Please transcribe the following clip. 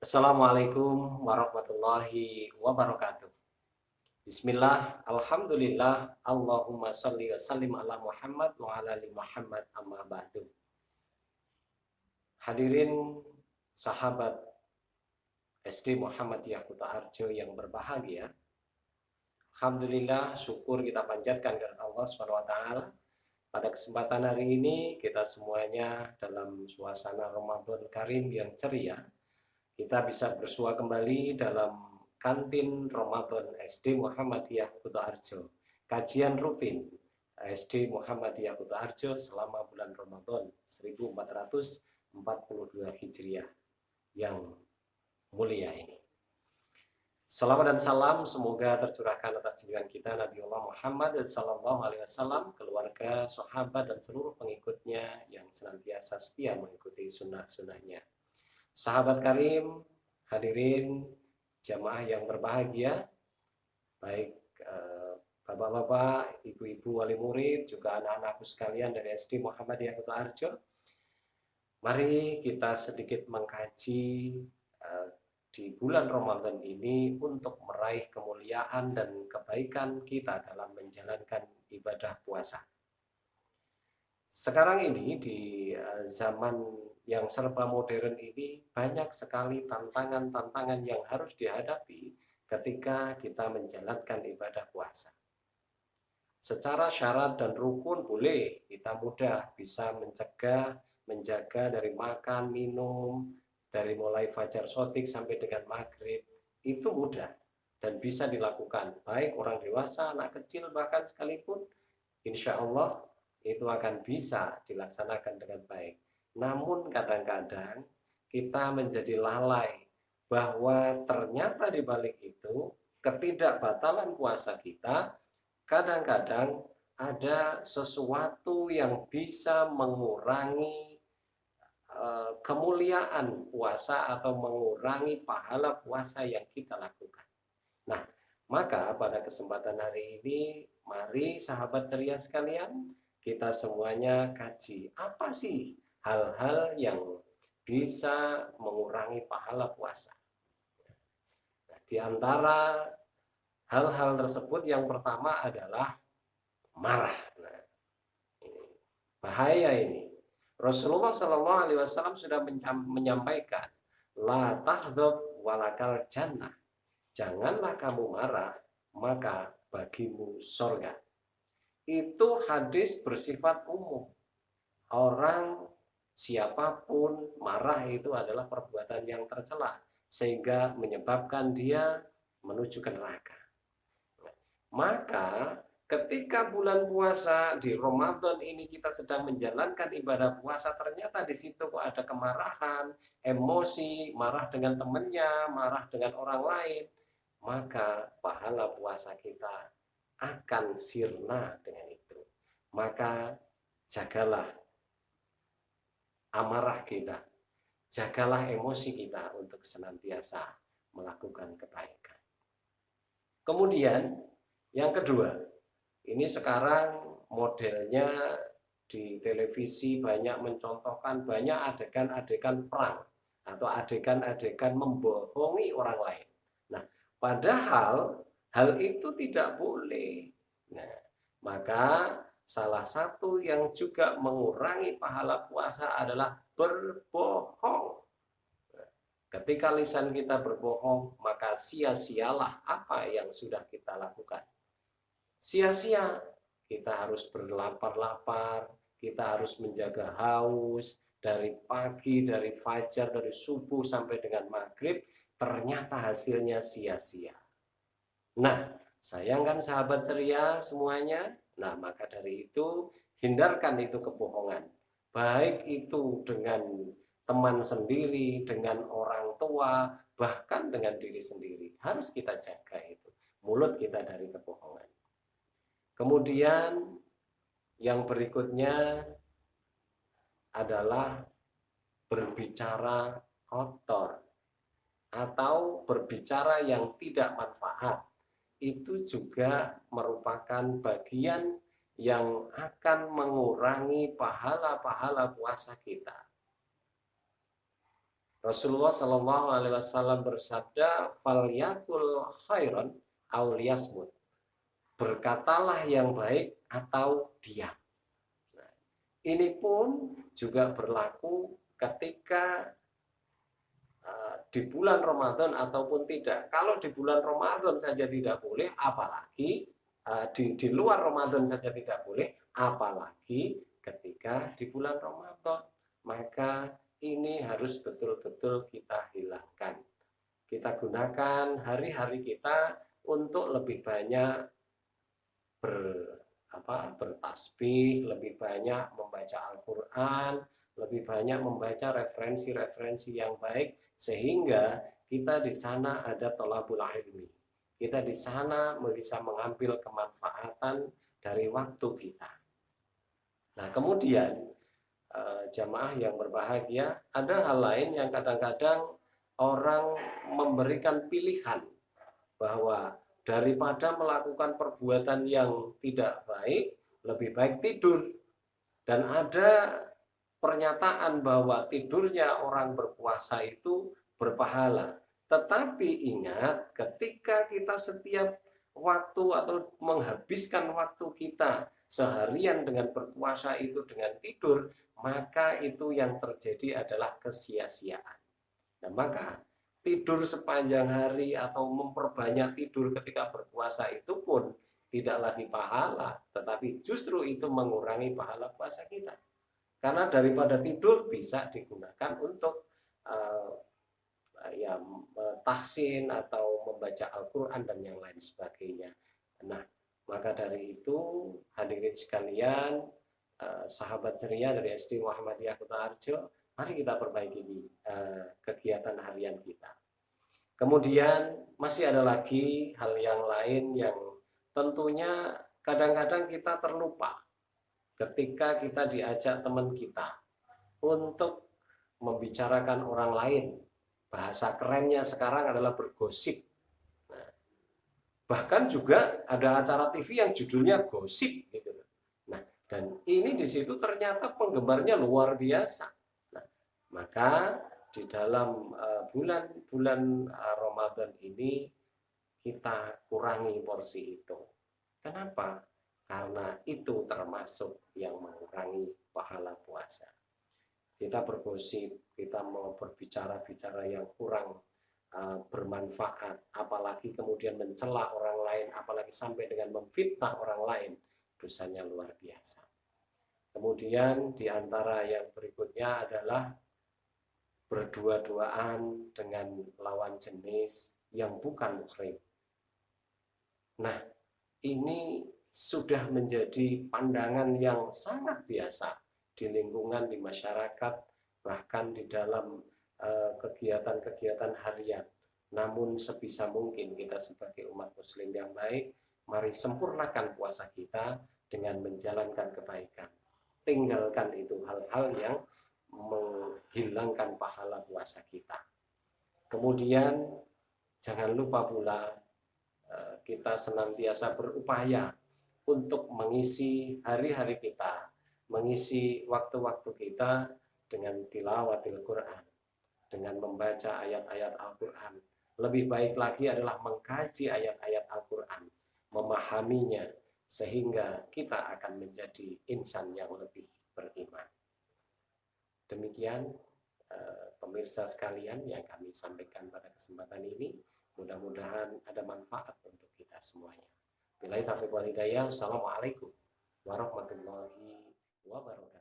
Assalamualaikum warahmatullahi wabarakatuh. Bismillah, Alhamdulillah, Allahumma sholli wa sallim ala Muhammad wa ala ali Muhammad amma ba'du. Hadirin sahabat SD Muhammadiyah Kuta Arjo yang berbahagia. Alhamdulillah, syukur kita panjatkan kepada Allah SWT. Pada kesempatan hari ini kita semuanya dalam suasana Ramadan Karim yang ceria, kita bisa bersua kembali dalam kantin Ramadan SD Muhammadiyah Kuta Arjo. Kajian rutin SD Muhammadiyah Kuta Arjo selama bulan Ramadan 1442 Hijriah yang mulia ini. Salawat dan salam semoga tercurahkan atas junjungan kita Nabiullah Muhammad SAW, keluarga, sahabat, dan seluruh pengikutnya yang senantiasa setia mengikuti sunnah-sunnahnya. Sahabat karim, hadirin jamaah yang berbahagia, baik bapak-bapak, ibu-ibu wali murid, juga anak-anakku sekalian dari SD Muhammadiyah Kuta Arjo. Mari kita sedikit mengkaji di bulan Ramadan ini untuk meraih kemuliaan dan kebaikan kita dalam menjalankan ibadah puasa. Sekarang ini di zaman yang serba modern ini banyak sekali tantangan-tantangan yang harus dihadapi ketika kita menjalankan ibadah puasa. Secara syarat dan rukun boleh kita mudah bisa menjaga dari makan, minum, dari mulai fajar sotik sampai dengan maghrib, itu mudah dan bisa dilakukan. Baik orang dewasa, anak kecil bahkan sekalipun, insya Allah itu akan bisa dilaksanakan dengan baik. Namun kadang-kadang kita menjadi lalai bahwa ternyata di balik itu ketidakbatalan puasa kita kadang-kadang ada sesuatu yang bisa mengurangi kemuliaan puasa atau mengurangi pahala puasa yang kita lakukan. Nah, maka pada kesempatan hari ini mari sahabat ceria sekalian, kita semuanya kaji apa sih hal-hal yang bisa mengurangi pahala puasa. Nah, di antara hal-hal tersebut yang pertama adalah marah. Nah, ini bahaya ini. Rasulullah Shallallahu Alaihi Wasallam sudah menyampaikan, la tahdab walakal jannah. Janganlah kamu marah, maka bagimu sorga. Itu hadis bersifat umum. Orang siapapun marah itu adalah perbuatan yang tercela, sehingga menyebabkan dia menuju ke neraka. Maka ketika bulan puasa di Ramadan ini kita sedang menjalankan ibadah puasa, ternyata di situ kok ada kemarahan, emosi, marah dengan temannya, marah dengan orang lain, maka pahala puasa kita akan sirna dengan itu. Maka jagalah amarah kita, jagalah emosi kita untuk senantiasa melakukan kebaikan. Kemudian yang kedua, ini sekarang modelnya di televisi banyak mencontohkan banyak adegan-adegan perang atau adegan-adegan membohongi orang lain. Nah, padahal hal itu tidak boleh. Nah, maka salah satu yang juga mengurangi pahala puasa adalah berbohong. Ketika lisan kita berbohong, maka sia-sialah apa yang sudah kita lakukan. Sia-sia, kita harus berlapar-lapar, kita harus menjaga haus dari pagi, dari fajar, dari subuh sampai dengan maghrib, ternyata hasilnya sia-sia. Nah, sayangkan sahabat ceria semuanya. Nah, maka dari itu hindarkan itu kebohongan, baik itu dengan teman sendiri, dengan orang tua, bahkan dengan diri sendiri. Harus kita jaga itu mulut kita dari kebohongan. Kemudian yang berikutnya adalah berbicara kotor atau berbicara yang tidak manfaat. Itu juga merupakan bagian yang akan mengurangi pahala-pahala puasa kita. Rasulullah Shallallahu Alaihi Wasallam bersabda, "Falyakul khairan aw liyasmut." Berkatalah yang baik atau diam. Nah, ini pun juga berlaku ketika di bulan Ramadan ataupun tidak. Kalau di bulan Ramadan saja tidak boleh, apalagi di luar Ramadan saja tidak boleh, apalagi ketika di bulan Ramadan. Maka ini harus betul-betul kita hilangkan. Kita gunakan hari-hari kita untuk lebih banyak bertasbih, lebih banyak membaca Al-Quran, lebih banyak membaca referensi-referensi yang baik, sehingga kita di sana ada thalabul ilmi. Kita di sana bisa mengambil kemanfaatan dari waktu kita. Nah, kemudian jamaah yang berbahagia, ada hal lain yang kadang-kadang orang memberikan pilihan bahwa daripada melakukan perbuatan yang tidak baik, lebih baik tidur. Dan ada pernyataan bahwa tidurnya orang berpuasa itu berpahala. Tetapi ingat, ketika kita setiap waktu atau menghabiskan waktu kita seharian dengan berpuasa itu dengan tidur, maka itu yang terjadi adalah kesia-siaan. Nah, maka tidur sepanjang hari atau memperbanyak tidur ketika berpuasa itu pun tidak lagi pahala, tetapi justru itu mengurangi pahala puasa kita. Karena daripada tidur bisa digunakan untuk tahsin atau membaca Al-Quran dan yang lain sebagainya. Nah, maka dari itu hadirin sekalian, sahabat ceria dari SD Muhammadiyah Kota Arjo, mari kita perbaiki kegiatan harian kita. Kemudian masih ada lagi hal yang lain yang tentunya kadang-kadang kita terlupa ketika kita diajak teman kita untuk membicarakan orang lain. Bahasa kerennya sekarang adalah bergosip. Nah, bahkan juga ada acara TV yang judulnya gosip gitu. Nah, dan ini di situ ternyata penggemarnya luar biasa. Nah, maka di dalam bulan-bulan Ramadan ini kita kurangi porsi itu. Kenapa? Karena itu termasuk yang mengurangi pahala puasa. Kita bergosip, kita mau berbicara-bicara yang kurang bermanfaat, apalagi kemudian mencela orang lain, apalagi sampai dengan memfitnah orang lain, dosanya luar biasa. Kemudian di antara yang berikutnya adalah berdua-duaan dengan lawan jenis yang bukan muhrim. Nah, ini sudah menjadi pandangan yang sangat biasa di lingkungan, di masyarakat, bahkan di dalam kegiatan-kegiatan harian. Namun sebisa mungkin kita sebagai umat muslim yang baik, mari sempurnakan puasa kita dengan menjalankan kebaikan. Tinggalkan itu hal-hal yang menghilangkan pahala puasa kita. Kemudian jangan lupa pula kita senantiasa berupaya untuk mengisi hari-hari kita, mengisi waktu-waktu kita dengan tilawatil Quran, dengan membaca ayat-ayat Al-Quran. Lebih baik lagi adalah mengkaji ayat-ayat Al-Quran, memahaminya, sehingga kita akan menjadi insan yang lebih beriman. Demikian pemirsa sekalian yang kami sampaikan pada kesempatan ini. Mudah-mudahan ada manfaat untuk kita semuanya. Billahi taufiq wal hidayah. Wassalamualaikum warahmatullahi wabarakatuh.